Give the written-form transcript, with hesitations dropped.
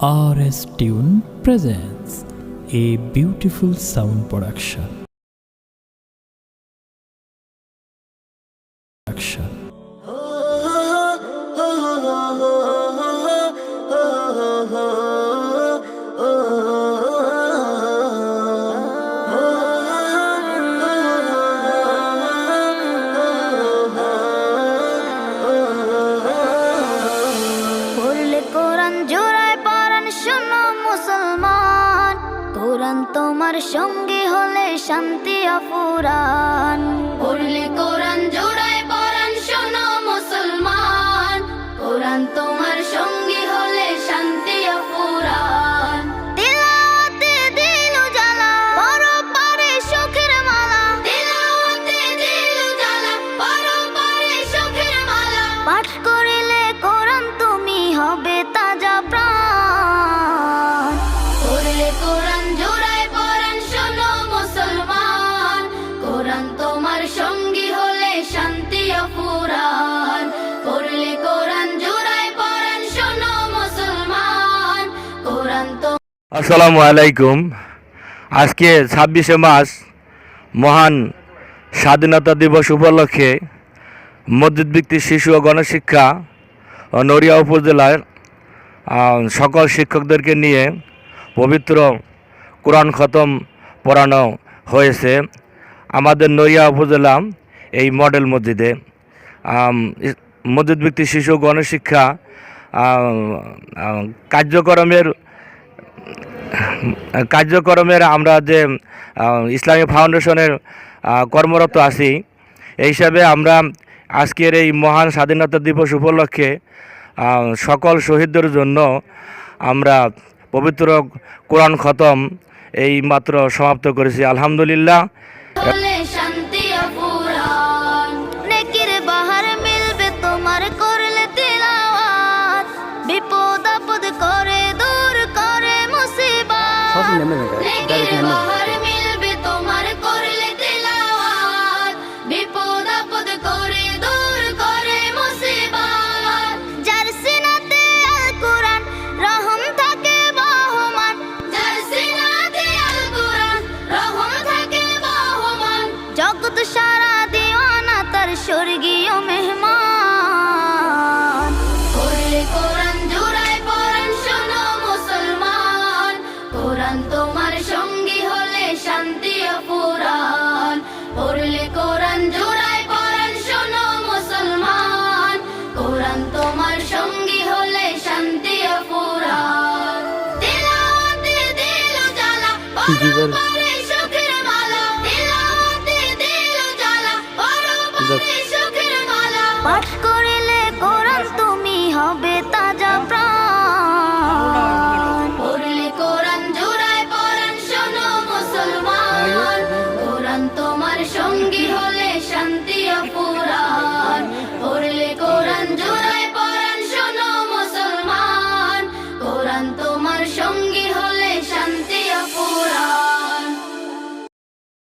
RS Tune presents a beautiful sound production. তোমার সঙ্গে হলে শান্তি অফুরান পড়লে কোরআন জোড়ায় পরাণ শোনো মুসলমান কোরআন তোমার সঙ্গে হলে শান্তি অফুরান তিলাওয়াতে দিল জ্বালা পরপারে সুখের মালা তিলাওয়াতে দিল জ্বালা পরপারে সুখের মালা পাঠ করিলে কোরআন তুমি হবে তাজা প্রাণ পড়লে কোরআন আসসালামু আলাইকুম। আজকে 26শে মার্চ মহান স্বাধীনতা দিবস উপলক্ষে মসজিদ ভিত্তিক শিশু ও গণশিক্ষা ও নড়িয়া উপজেলার সকল শিক্ষকদেরকে নিয়ে পবিত্র কোরআন খতম পড়ানো হয়েছে আমাদের নড়িয়া উপজেলা এই মডেল মসজিদে। মসজিদ ভিত্তিক শিশু গণশিক্ষা কার্যক্রমের আমরা যে ইসলামী ফাউন্ডেশনের কর্মরত আছি, এই হিসাবে আমরা আজকের এই মহান স্বাধীনতা দিবস উপলক্ষে সকল শহীদদের জন্য আমরা পবিত্র কোরআন খতম এই মাত্র সমাপ্ত করেছি। আলহামদুলিল্লাহ। সারা দিওয়ানা তার স্বর্গীয় মেহমান পড়লে কোরআন জোড়ায় পরাণ শোনো মুসলমান কোরআন তোমার সঙ্গী হলে শান্তি অফুরান পড়লে কোরআন জোড়ায় পরাণ শোনো মুসলমান কোরআন তোমার সঙ্গী হলে শান্তি অফুরান তিলাওয়াতে দিল জ্বালা পরপারে সুখের মালা তিলাওয়াতে দিল জ্বালা পরপারে সুখের মালা পাঠ